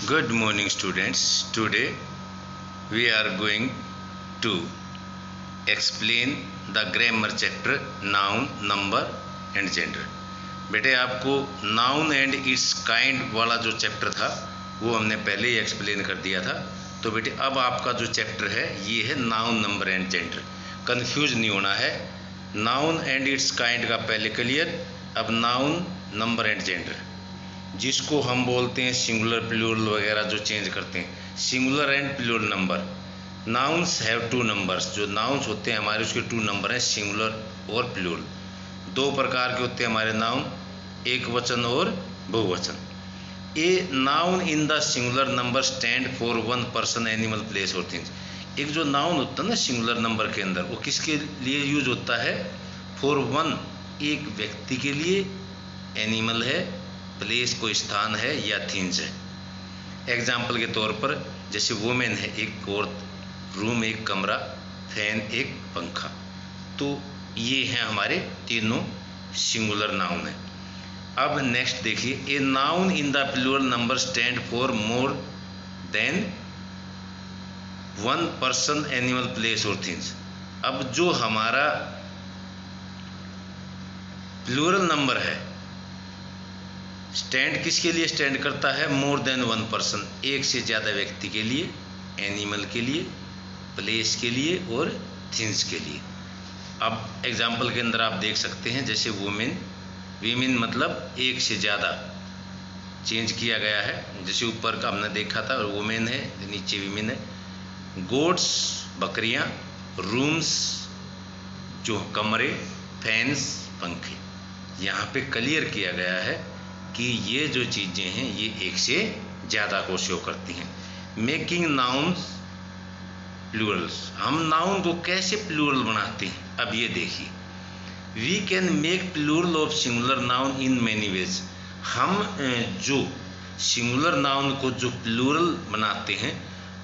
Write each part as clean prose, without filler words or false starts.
Good morning, students. Today we are going to explain the grammar chapter noun, number and gender. बेटे आपको noun and it's kind वाला जो chapter था वो हमने पहले ही एक्सप्लेन कर दिया था। तो बेटे अब आपका जो चैप्टर है ये है noun, number and gender. Confuse नहीं होना है। नाउन एंड इट्स काइंड का पहले क्लियर, अब नाउन, नंबर एंड जेंडर, जिसको हम बोलते हैं सिंगुलर, प्लूरल वगैरह जो चेंज करते हैं। Singular and plural number. Nouns have two numbers. जो नाउन्स होते हैं हमारे उसके टू नंबर हैं, सिंगुलर और प्लूरल। दो प्रकार के होते हैं हमारे नाउन, एक वचन और बहुवचन। ए noun in the singular number stand for one person, animal, place और थिंग्स। एक जो नाउन होता है ना सिंगुलर नंबर के अंदर, वो किसके लिए यूज होता है? फॉर वन, एक व्यक्ति के लिए, एनिमल है, प्लेस कोई स्थान है, या थिंग्स है। एग्जाम्पल के तौर पर जैसे वुमेन है एक औरत, रूम एक कमरा, फैन एक पंखा। तो ये हैं हमारे तीनों सिंगुलर नाउन है। अब नेक्स्ट देखिए, a noun in the plural number stand for more than one person, animal, place और थिंग्स। अब जो हमारा प्लूरल नंबर है स्टैंड किसके लिए स्टैंड करता है? मोर देन वन पर्सन, एक से ज़्यादा व्यक्ति के लिए, एनिमल के लिए, प्लेस के लिए और थिंग्स के लिए। अब एग्जाम्पल के अंदर आप देख सकते हैं जैसे वुमेन, वीमेन मतलब एक से ज़्यादा चेंज किया गया है। जैसे ऊपर का हमने देखा था वुमेन है, नीचे वीमेन है। गोट्स बकरियां, रूम्स जो कमरे, फैंस पंखे। यहाँ पे क्लियर किया गया है कि ये जो चीज़ें हैं ये एक से ज़्यादा को शो करती हैं। Making nouns plurals. हम नाउन को कैसे प्लूरल बनाते हैं अब ये देखिए। We can make plural of singular noun in many ways. हम जो सिंगुलर नाउन को जो प्लूरल बनाते हैं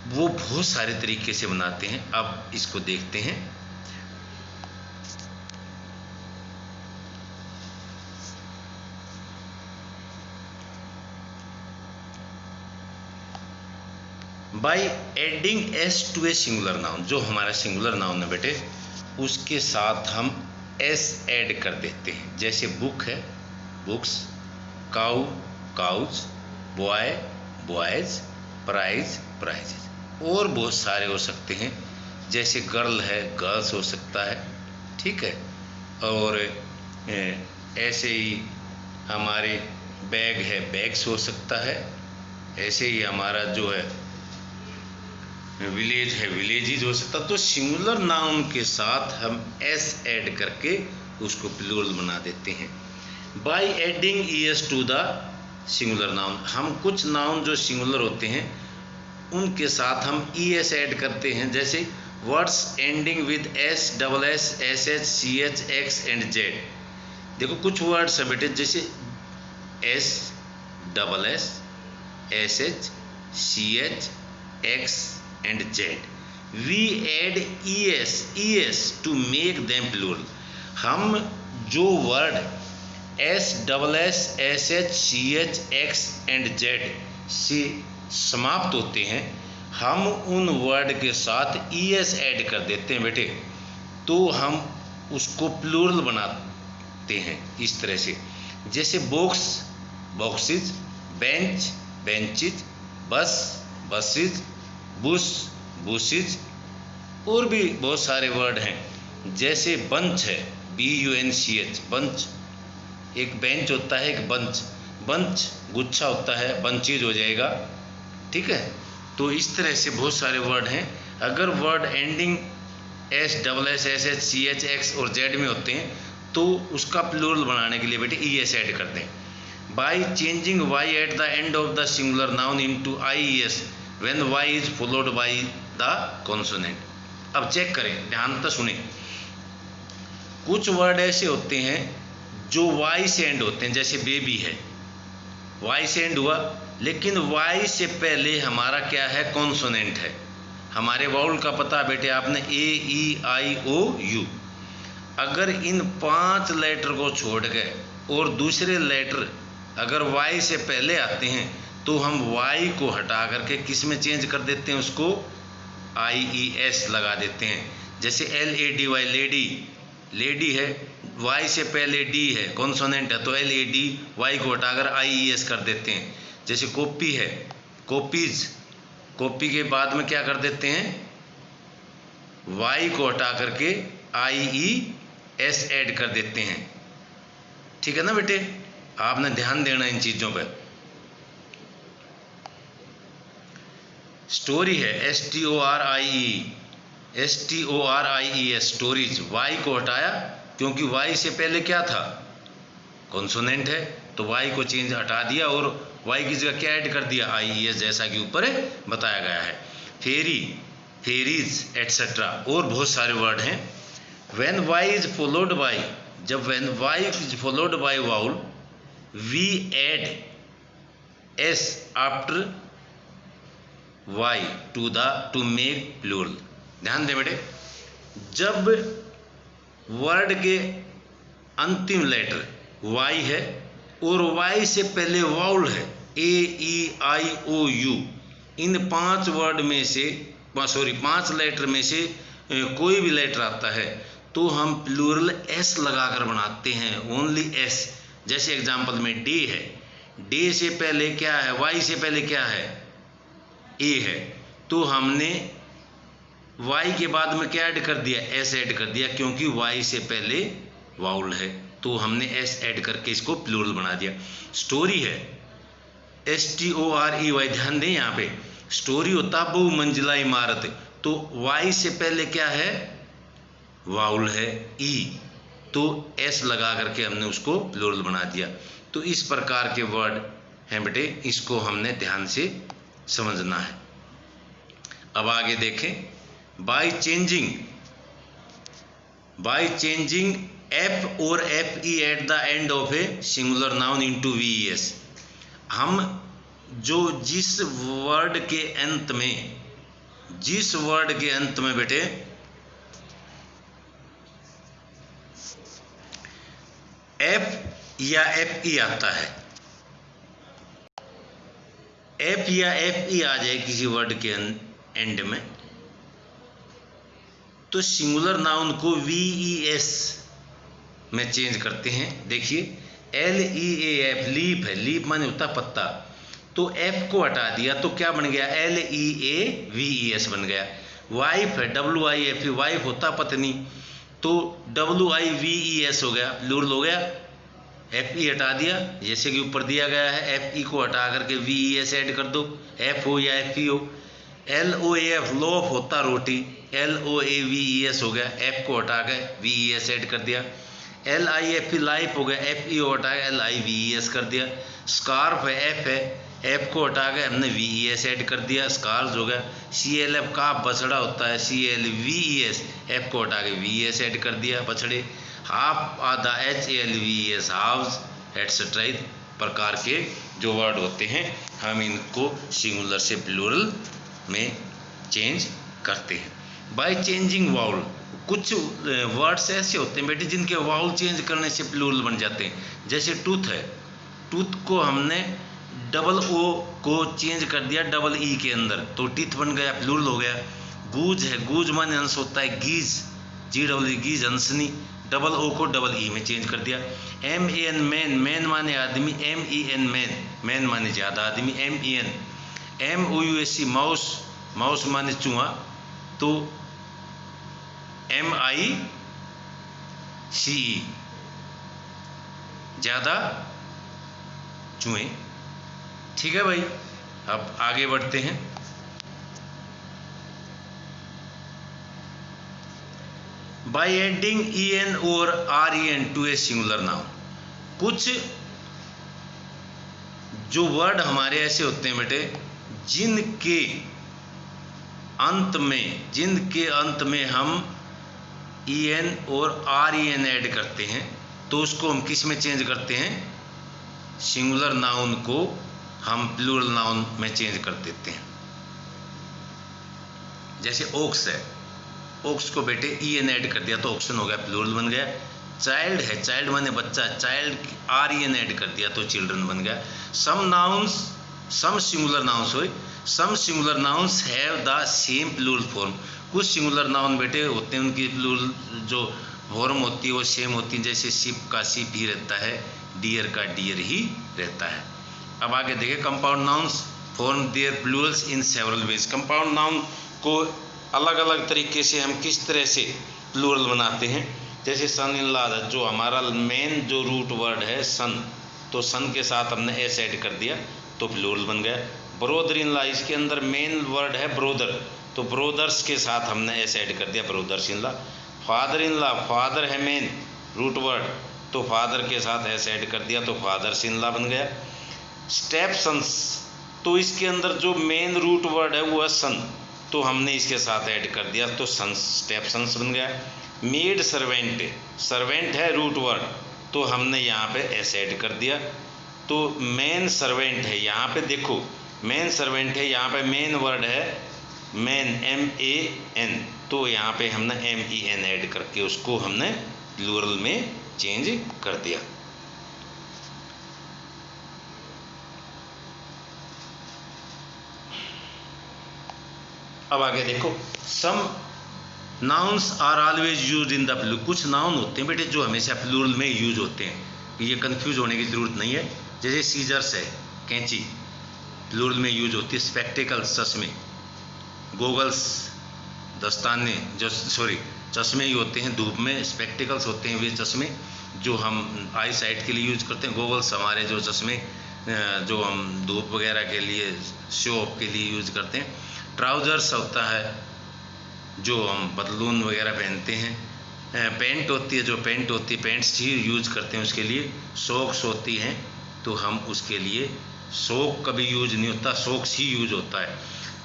वो बहुत सारे तरीके से बनाते हैं। अब इसको देखते हैं। By adding S to a singular noun. जो हमारा सिंगुलर नाउन है बेटे उसके साथ हम एस ऐड कर देते हैं। जैसे बुक है, books, cow, cows, boy, boys, prize, prizes, और बहुत सारे हो सकते हैं। जैसे गर्ल है, गर्ल्स हो सकता है, ठीक है। और ऐसे ही हमारे बैग है, बैग्स हो सकता है। ऐसे ही हमारा जो है विलेज है, विलेजेज हो सकता। तो सिंगुलर नाउन के साथ हम एस ऐड करके उसको प्लूरल बना देते हैं। By adding ES to the singular noun. हम कुछ नाउन जो सिंगुलर होते हैं उनके साथ हम ईएस ऐड करते हैं। जैसे words ending with S, double S, S H, C H, X and Z. देखो कुछ वर्ड्स है बेटे जैसे S, double S, S H, C H, X and z. We add es to make them plural. हम जो word s, double S, S H, C H, X and Z से समाप्त होते हैं हम उन वर्ड के साथ es ऐड कर देते हैं बेटे, तो हम उसको प्लूरल बनाते हैं इस तरह से। जैसे बॉक्स, बॉक्सेज, बेंच, बेंचेज, बस, बसेज, बुश, बुशेज, और भी बहुत सारे वर्ड हैं। जैसे बंच है, BUNCH, बंच, एक बेंच होता है, एक बंच, बंच गुच्छा होता है, बंचेज हो जाएगा, ठीक है। तो इस तरह से बहुत सारे वर्ड हैं। अगर word ending S, double S, S H, C H, X और जेड में होते हैं तो उसका प्लूरल बनाने के लिए बेटे ES ऐड कर दें। By changing Y eight the end of the singular noun into IES when Y is followed by the consonant। अब चेक करें, ध्यान से सुने। कुछ वर्ड ऐसे होते हैं जो Y से एंड होते हैं। जैसे बेबी है, Y से एंड हुआ, लेकिन Y से पहले हमारा क्या है? कॉन्सोनेंट है। हमारे वाउल का पता बेटे आपने AEIOU। अगर इन 5 लेटर को छोड़ गए और दूसरे लेटर अगर Y से पहले आते हैं तो हम वाई को हटा करके किस में चेंज कर देते हैं, उसको IES लगा देते हैं। जैसे LADY लेडी, लेडी है, वाई से पहले डी है, कॉन्सोनेंट है, तो LAD, वाई को हटाकर IES कर देते हैं। जैसे कॉपी है, कॉपीज, कॉपी के बाद में क्या कर देते हैं, वाई को हटा करके IES ऐड कर देते हैं। ठीक है ना बेटे, आपने ध्यान देना इन चीज़ों पर। स्टोरी है STORIE स्टोरीज, वाई को हटाया क्योंकि वाई से पहले क्या था, कॉन्सोनेंट है, तो वाई को चेंज हटा दिया और वाई की जगह क्या ऐड कर दिया, IES, जैसा कि ऊपर बताया गया है। फेरी, फेरीज एटसेट्रा, और बहुत सारे वर्ड हैं। When y is followed by, जब when y is followed by vowel we add S after y to make plural. ध्यान दें बेटे, जब वर्ड के अंतिम लेटर वाई है और वाई से पहले वाउल है AEIOU, इन 5 वर्ड में से 5 लेटर में से कोई भी लेटर आता है तो हम प्लूरल S लगाकर बनाते हैं, ओनली S। जैसे एग्जांपल में डे है, डे से पहले क्या है, वाई से पहले क्या है, A है, तो हमने वाई के बाद में क्या ऐड कर दिया, S ऐड कर दिया, क्योंकि वाई से पहले वाउल है तो हमने S ऐड करके इसको प्लूरल बना दिया। स्टोरी है STOREY, ध्यान दें यहाँ पे, स्टोरी होता बहुमंजिला इमारत, तो वाई से पहले क्या है, वाउल है E, तो S लगा करके हमने उसको प्लूरल बना दिया। तो इस प्रकार के वर्ड हैं बेटे, इसको हमने ध्यान से समझना है। अब आगे देखें, बाय चेंजिंग F और FE eight the end of A singular noun into VES, हम जो जिस वर्ड के अंत में बेटे F या FE आता है, F या FE आ जाए किसी वर्ड के एंड में, तो सिंगुलर नाउन को VES में चेंज करते हैं। देखिए LEAF, लीप है, लीप माने होता पत्ता, तो F को हटा दिया तो क्या बन गया, LEAVES बन गया। वाइफ है, WIFE, वाइफ होता पत्नी, तो WIVES हो गया, प्लूरल हो गया। FE हटा दिया, जैसे कि ऊपर दिया गया है, FE को हटा करके VES ऐड कर दो, F हो या FE हो। LOAF, लोफ होता रोटी, LOAVES हो गया, F को हटा के VES ऐड कर दिया। LIFE, लाइफ हो गया, FE को हटा के LIVES कर दिया। स्कार्फ है, F है, F को हटा के हमने VES ऐड कर दिया, स्कार्फ हो गया। CLF, काफ बछड़ा होता है, CLVES, F को हटा के VES ऐड कर दिया, बछड़े। हाफ, आधा, HALVES, हाफ्स एटसेट्रा। इस प्रकार के जो वर्ड होते हैं हम इनको सिंगुलर से प्लूरल में चेंज करते हैं बाय चेंजिंग वाउल। कुछ वर्ड्स ऐसे होते हैं बेटे जिनके वाउल चेंज करने से प्लूरल बन जाते हैं। जैसे टूथ है, टूथ को हमने डबल O को चेंज कर दिया डबल E के अंदर, तो टीथ बन गया, प्लूरल हो गया। गूज है, गूज माने हंस होता है, गीज, GWE, गीज हंसनी, डबल O को डबल E में चेंज कर दिया। MEN, मैन, मैन माने आदमी, MEN, मैन, मैन माने ज़्यादा आदमी, MEN। MOUSE, माउस, माउस माने चूहा, तो MICE, ज़्यादा चूहे। ठीक है भाई, अब आगे बढ़ते हैं। बाय एडिंग EN और REN to a singular noun, कुछ जो वर्ड हमारे ऐसे होते हैं बेटे जिनके अंत में हम EN और REN ऐड करते हैं, तो उसको हम किस में चेंज करते हैं, सिंगुलर नाउन को हम प्लूरल नाउन में चेंज कर देते हैं। जैसे ओक्स है, ओक्स को बेटे EN ऐड कर दिया तो ऑक्सन हो गया, प्लूरल बन गया। चाइल्ड है, चाइल्ड माने बच्चा, चाइल्ड REN ऐड कर दिया तो चिल्ड्रन बन गया। Some nouns some singular nouns हो, some singular nouns have the same plural form. कुछ सिंगुलर नाउन बेटे होते हैं उनकी प्लूरल जो फॉर्म होती है वो सेम होती है, जैसे शिप का शिप ही रहता है, डियर का डियर ही रहता है। अब आगे देखिए, compound nouns form their plurals in several ways. Compound noun को अलग अलग तरीके से हम किस तरह से प्लूरल बनाते हैं। जैसे सन इन लॉ, जो हमारा मेन जो रूट वर्ड है सन, तो सन के साथ हमने एस ऐड कर दिया तो प्लूरल बन गया। ब्रोदर इन लॉ, इसके अंदर मेन वर्ड है ब्रोदर, तो ब्रोदर्स के साथ हमने एस ऐड कर दिया, brothers in law. Father in law, father है मेन रूट वर्ड, तो फादर के साथ एस ऐड कर दिया तो फादर्स इन लॉ बन गया। स्टेप सन्स, तो इसके अंदर जो मेन रूट वर्ड है वो है सन, तो हमने इसके साथ ऐड कर दिया तो सन्स, स्टेप सन्स बन गया। मेड सर्वेंट, सर्वेंट है रूट वर्ड, तो हमने यहाँ पे एस ऐड कर दिया तो मेन सर्वेंट है। यहाँ पे देखो मेन सर्वेंट है, यहाँ पे मेन वर्ड है मैन, MAN, तो यहाँ पे हमने MEN ऐड करके उसको हमने प्लूरल में चेंज कर दिया। अब आगे देखो, some nouns are always use in the plural. कुछ नाउन होते हैं बेटे जो हमेशा प्लूरल में यूज होते हैं, ये कंफ्यूज होने की जरूरत नहीं है। जैसे सीजर्स है, कैंची, प्लूरल में यूज होती है। स्पेक्टिकल्स, चश्मे, गोगल्स, दस्ताने, जो सॉरी चश्मे ही होते हैं धूप में, स्पेक्टिकल्स होते हैं वे चश्मे जो हम आई साइट के लिए यूज करते हैं। गोगल्स हमारे जो चश्मे जो हम धूप वगैरह के लिए, शो ऑफ के लिए यूज करते हैं। ट्राउजर्स होता है जो हम बदलून वगैरह पहनते हैं। पैंट होती है, जो पैंट होती है पैंट्स ही यूज करते हैं उसके लिए। सॉक्स होती हैं तो हम उसके लिए, सॉक कभी यूज नहीं होता, सॉक्स ही यूज होता है।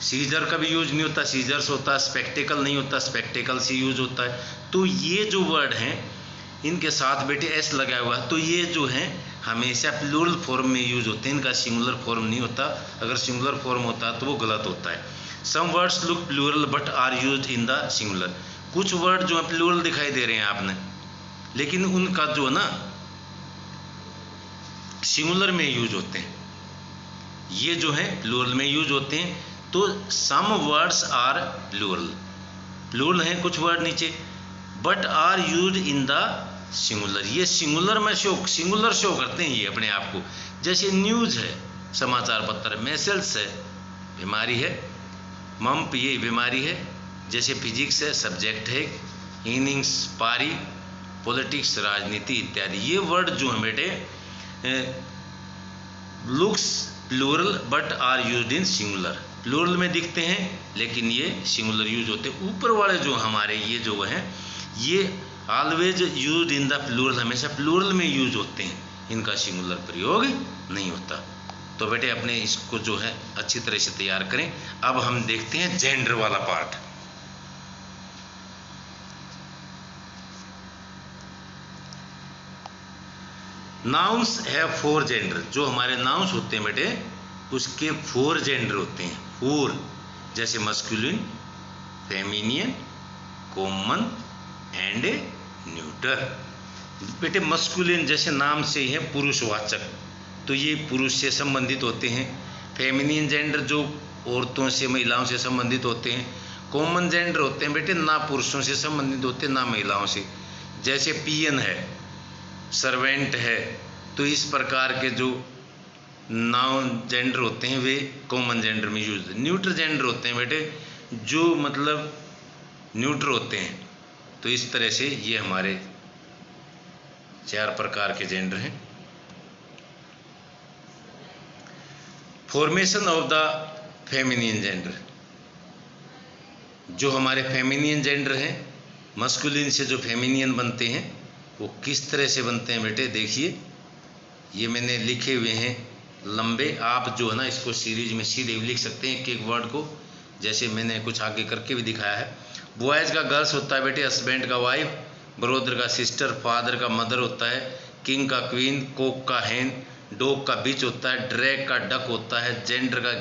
सीजर का भी यूज नहीं होता, सीजर्स होता है। स्पेक्टिकल नहीं होता, स्पेक्टिकल्स ही यूज होता है। तो ये जो वर्ड हैं इनके साथ बेटे एस लगा हुआ है, तो ये जो हैं हमेशा प्लूरल फॉर्म में यूज होते हैं, इनका सिंगुलर फॉर्म नहीं होता। अगर सिंगुलर फॉर्म होता तो वो गलत होता है। Some words look plural but are use in the singular. कुछ वर्ड जो है प्लूरल दिखाई दे रहे हैं आपने, लेकिन उनका जो है ना सिंगुलर में यूज होते हैं, ये जो है प्लूरल में यूज होते हैं। तो some words are plural, plural हैं कुछ वर्ड नीचे, but are use in the singular, ये सिंगुलर में सिंगुलर शो करते हैं ये अपने आप को। जैसे न्यूज है, समाचार पत्र, मेसेल्स है, बीमारी है, मम्प ये बीमारी है। जैसे फिजिक्स है, सब्जेक्ट है, इनिंग्स पारी, पॉलिटिक्स राजनीति इत्यादि। ये वर्ड जो है बेटे looks plural but are used in singular, plural में दिखते हैं लेकिन ये सिंगुलर यूज होते हैं। ऊपर वाले जो हमारे ये जो हैं ये always used in the plural, हमेशा प्लूरल में यूज होते हैं, इनका सिंगुलर प्रयोग नहीं होता। तो बेटे अपने इसको जो है अच्छी तरह से तैयार करें। अब हम देखते हैं जेंडर वाला पार्ट। नाउन्स हैव 4 जेंडर, जो हमारे नाउन्स होते हैं बेटे उसके 4 जेंडर होते हैं, 4। जैसे मस्कुलिन, फेमिनियन, कॉमन एंड न्यूटर। बेटे मस्कुलिन जैसे नाम से ही है पुरुषवाचक, तो ये पुरुष से संबंधित होते हैं। फेमिनियन जेंडर जो औरतों से महिलाओं से संबंधित होते हैं। कॉमन जेंडर होते हैं बेटे ना पुरुषों से संबंधित होते ना महिलाओं से। जैसे पियन है, सर्वेंट है, तो इस प्रकार के जो नाउन जेंडर होते हैं वे कॉमन जेंडर में यूज। न्यूट्रल जेंडर होते हैं बेटे जो मतलब न्यूट्रल होते हैं। तो इस तरह से ये हमारे 4 प्रकार के जेंडर हैं। फॉर्मेशन ऑफ द फेमिनियन जेंडर, जो हमारे फेमिनियन जेंडर हैं, मस्कुलिन से जो फेमिनियन बनते हैं वो किस तरह से बनते हैं बेटे देखिए, ये मैंने लिखे हुए हैं लंबे। आप जो है ना इसको सीरीज में सीधे भी लिख सकते हैं एक एक वर्ड को, जैसे मैंने कुछ आगे करके भी दिखाया है। बॉयज़ का गर्ल्स होता है बेटे, हस्बैंड का वाइफ, ब्रोदर का सिस्टर, फादर का मदर होता है, किंग का क्वीन, कोक का हैन, डॉग का बिच होता है, ड्रैग का डक होता है, जेंडर का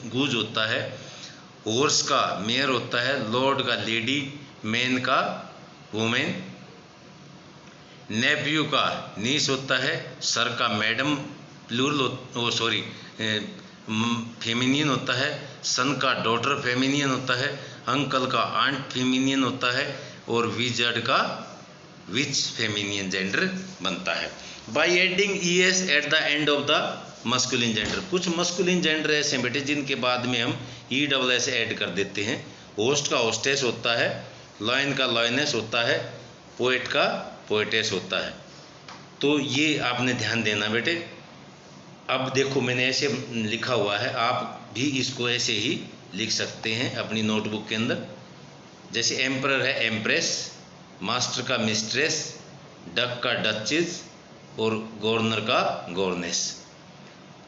गूज होता है, हॉर्स का मेयर होता है, लॉर्ड का लेडी, मैन का वुमेन, नेफ्यू का नीस होता है, सर का मैडम, प्लूरल फेमिनियन होता है, सन का डॉटर फेमिनियन होता है, अंकल का आंट फेमिनियन होता है और विजर्ड का विच फेमिनियन जेंडर बनता है। By adding ES at the end of the masculine gender, कुछ मस्कुलिन जेंडर ऐसे हैं बेटे जिनके बाद में हम ई डबल एस ऐड कर देते हैं। होस्ट का होस्टेस होता है, लॉयन का लॉयनेस होता है, पोएट का पोएटेस होता है। तो ये आपने ध्यान देना बेटे। अब देखो मैंने ऐसे लिखा हुआ है, आप भी इसको ऐसे ही लिख सकते हैं अपनी नोटबुक के अंदर। जैसे एम्परर है एम्प्रेस, मास्टर का मिस्ट्रेस, डक का डचेस और गवर्नर का गवर्नेस।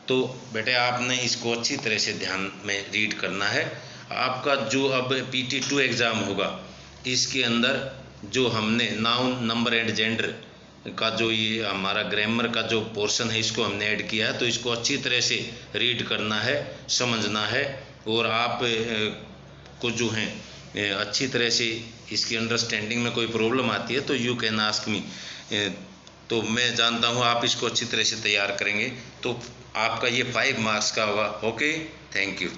तो बेटे आपने इसको अच्छी तरह से ध्यान में रीड करना है। आपका जो अब PT2 एग्ज़ाम होगा इसके अंदर जो हमने नाउन नंबर एंड जेंडर का जो ये हमारा ग्रामर का जो पोर्शन है इसको हमने ऐड किया है, तो इसको अच्छी तरह से रीड करना है, समझना है। और आप को जो है अच्छी तरह से इसकी अंडरस्टैंडिंग में कोई प्रॉब्लम आती है तो यू कैन आस्क मी, तो मैं जानता हूँ आप इसको अच्छी तरह से तैयार करेंगे तो आपका ये 5 मार्क्स का होगा। Okay, thank you.